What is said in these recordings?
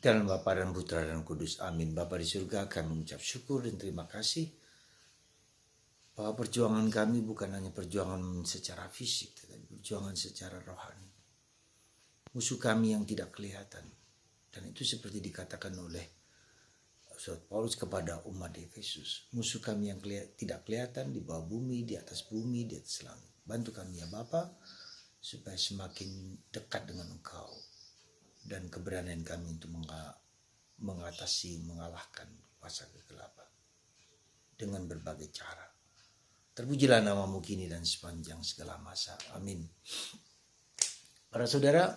Dalam Bapa dan Putra dan Kudus. Amin. Bapa di surga, kami mengucap syukur dan terima kasih bahwa perjuangan kami bukan hanya perjuangan secara fisik, tetapi perjuangan secara rohani. Musuh kami yang tidak kelihatan. Dan itu seperti dikatakan oleh Saudara Paulus kepada umat Efesus. Musuh kami yang tidak kelihatan di bawah bumi, di atas bumi, di atas langit. Bantu kami ya Bapa, supaya semakin dekat dengan Engkau. Dan keberanian kami untuk mengatasi, mengalahkan kuasa kegelapan dengan berbagai cara. Terpujilah namamu kini dan sepanjang segala masa. Amin. Para saudara,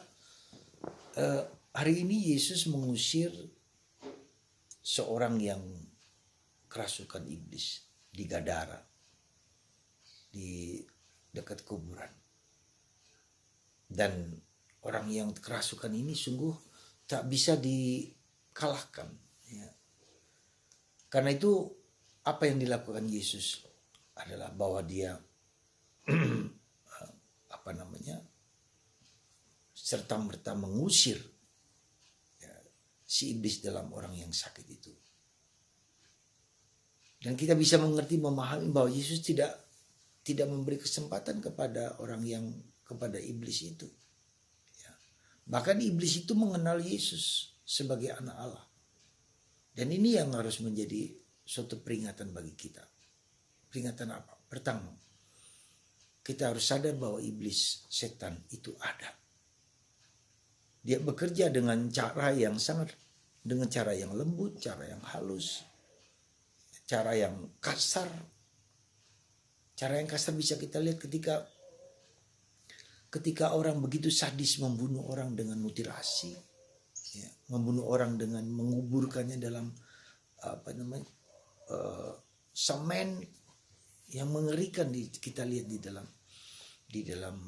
hari ini Yesus mengusir seorang yang kerasukan iblis di Gadara, di dekat kuburan. Dan orang yang kerasukan ini sungguh tak bisa dikalahkan. Ya. Karena itu apa yang dilakukan Yesus adalah bahwa dia serta-merta mengusir ya, si iblis dalam orang yang sakit itu. Dan kita bisa mengerti, memahami bahwa Yesus tidak memberi kesempatan kepada kepada iblis itu. Bahkan iblis itu mengenal Yesus sebagai anak Allah. Dan ini yang harus menjadi suatu peringatan bagi kita. Peringatan apa? Pertama, kita harus sadar bahwa iblis, setan itu ada. Dia bekerja dengan cara yang lembut, cara yang halus, cara yang kasar. Cara yang kasar bisa kita lihat ketika orang begitu sadis membunuh orang dengan mutilasi, ya, membunuh orang dengan menguburkannya dalam semen yang mengerikan kita lihat di dalam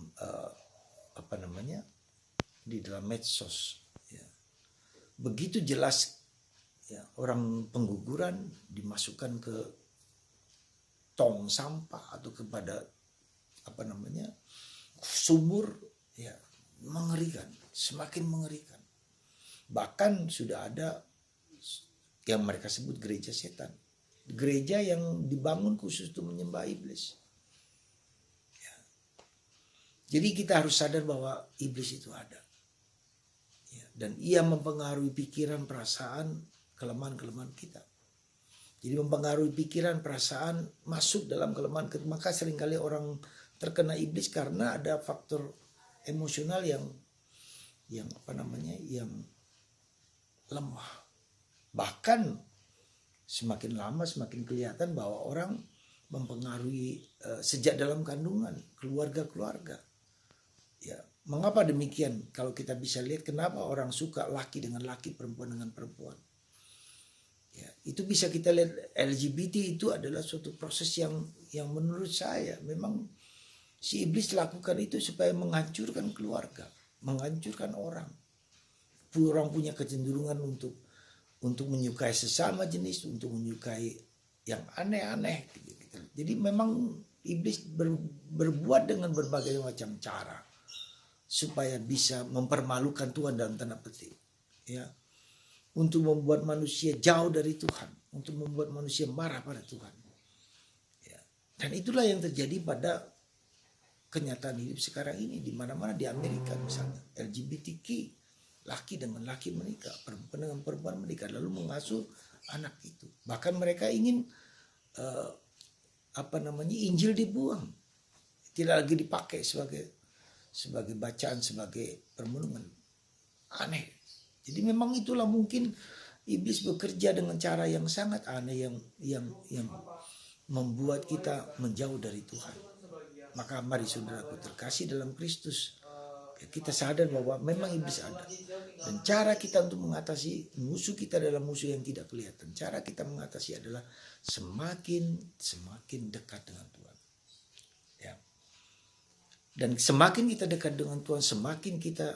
medsos. Ya. Begitu jelas ya, orang pengguguran dimasukkan ke tong sampah atau kepada sumur, ya, mengerikan, semakin mengerikan. Bahkan sudah ada yang mereka sebut gereja setan, gereja yang dibangun khusus untuk menyembah iblis. Ya. Jadi kita harus sadar bahwa iblis itu ada, ya, dan ia mempengaruhi pikiran, perasaan, kelemahan-kelemahan kita. Jadi mempengaruhi pikiran, perasaan, masuk dalam kelemahan. Maka seringkali orang terkena iblis karena ada faktor emosional yang lemah. Bahkan semakin lama semakin kelihatan bahwa orang mempengaruhi sejak dalam kandungan, keluarga. Ya, mengapa demikian? Kalau kita bisa lihat kenapa orang suka laki dengan laki, perempuan dengan perempuan. Ya, itu bisa kita lihat. LGBT itu adalah suatu proses yang menurut saya memang si iblis lakukan itu supaya menghancurkan keluarga, menghancurkan orang. Orang punya kecenderungan untuk menyukai sesama jenis, untuk menyukai yang aneh-aneh. Jadi memang iblis berbuat dengan berbagai macam cara supaya bisa mempermalukan Tuhan dalam tanda petik. Ya. Untuk membuat manusia jauh dari Tuhan, untuk membuat manusia marah pada Tuhan. Ya. Dan itulah yang terjadi pada kenyataan hidup sekarang ini, di mana-mana di Amerika misalnya, LGBTQ, laki dengan laki menikah, perempuan dengan perempuan menikah, lalu mengasuh anak itu. Bahkan mereka ingin Injil dibuang, tidak lagi dipakai sebagai bacaan, sebagai permenungan. Aneh. Jadi memang itulah mungkin iblis bekerja dengan cara yang sangat aneh yang membuat kita menjauh dari Tuhan. Maka mari saudaraku terkasih dalam Kristus, kita sadar bahwa memang iblis ada. Dan cara kita untuk mengatasi musuh kita adalah musuh yang tidak kelihatan. Cara kita mengatasi adalah semakin dekat dengan Tuhan. Ya. Dan semakin kita dekat dengan Tuhan, semakin kita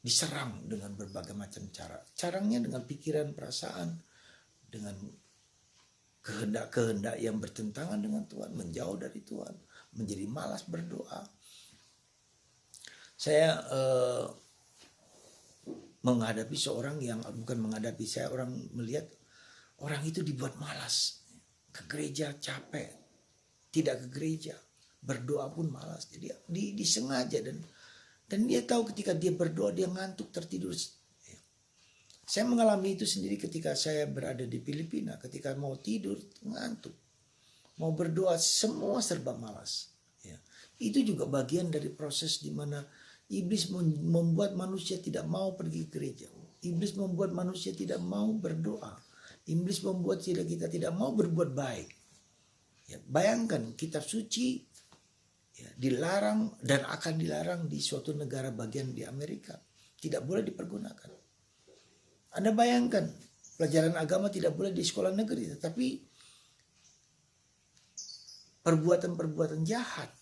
diserang dengan berbagai macam cara. Caranya dengan pikiran, perasaan, dengan kehendak-kehendak yang bertentangan dengan Tuhan, menjauh dari Tuhan, menjadi malas berdoa. Saya menghadapi seorang yang bukan menghadapi saya, orang melihat orang itu dibuat malas, ke gereja capek, tidak ke gereja, berdoa pun malas. Jadi disengaja dan dia tahu ketika dia berdoa dia ngantuk, tertidur. Saya mengalami itu sendiri ketika saya berada di Filipina. Ketika mau tidur ngantuk, mau berdoa semua serba malas. Ya. Itu juga bagian dari proses di mana iblis membuat manusia tidak mau pergi ke gereja. Iblis membuat manusia tidak mau berdoa. Iblis membuat kita tidak mau berbuat baik. Ya, bayangkan kitab suci ya, dilarang dan akan dilarang di suatu negara bagian di Amerika. Tidak boleh dipergunakan. Anda bayangkan pelajaran agama tidak boleh di sekolah negeri, tetapi perbuatan-perbuatan jahat,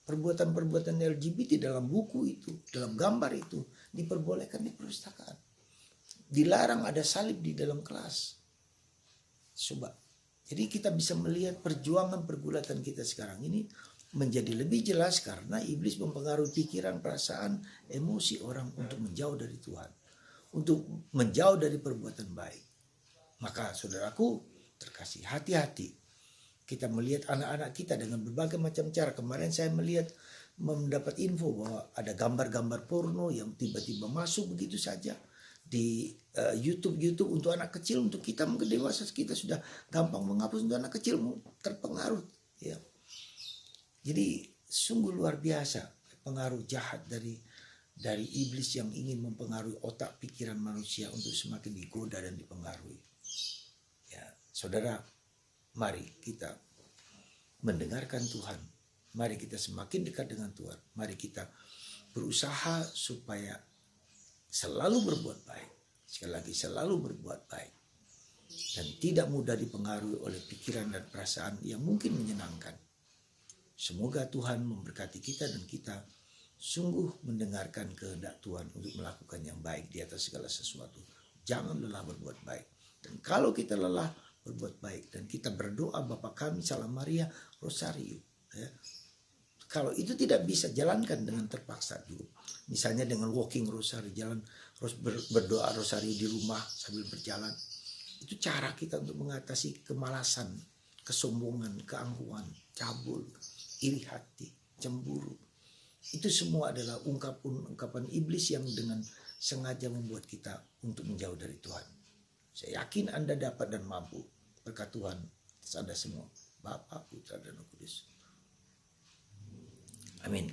perbuatan-perbuatan LGBT dalam buku itu, dalam gambar itu diperbolehkan di perpustakaan. Dilarang ada salib di dalam kelas. Coba. Jadi kita bisa melihat perjuangan pergulatan kita sekarang ini menjadi lebih jelas karena iblis mempengaruhi pikiran, perasaan, emosi orang untuk menjauh dari Tuhan. Untuk menjauh dari perbuatan baik. Maka saudaraku terkasih, hati-hati. Kita melihat anak-anak kita dengan berbagai macam cara. Kemarin saya mendapat info bahwa ada gambar-gambar porno yang tiba-tiba masuk begitu saja di YouTube untuk anak kecil. Untuk kita mungkin dewasa kita sudah gampang menghapus, untuk anak kecil terpengaruh. Ya. Jadi sungguh luar biasa pengaruh jahat dari iblis yang ingin mempengaruhi otak pikiran manusia untuk semakin digoda dan dipengaruhi. Ya, saudara, mari kita mendengarkan Tuhan. Mari kita semakin dekat dengan Tuhan. Mari kita berusaha supaya selalu berbuat baik. Sekali lagi, selalu berbuat baik. Dan tidak mudah dipengaruhi oleh pikiran dan perasaan yang mungkin menyenangkan. Semoga Tuhan memberkati kita dan kita sungguh mendengarkan kehendak Tuhan untuk melakukan yang baik di atas segala sesuatu. Jangan lelah berbuat baik. Dan kalau kita lelah berbuat baik dan kita berdoa Bapa kami Salam Maria Rosario. Ya. Kalau itu tidak bisa, jalankan dengan terpaksa dulu. Misalnya dengan walking Rosario, jalan berdoa Rosario di rumah sambil berjalan. Itu cara kita untuk mengatasi kemalasan, kesombongan, keangkuhan, cabul, iri hati, cemburu. Itu semua adalah ungkapan iblis yang dengan sengaja membuat kita untuk menjauh dari Tuhan. Saya yakin Anda dapat dan mampu. Berkat Tuhan atas Anda semua. Bapa, Putra, dan Roh Kudus. Amin.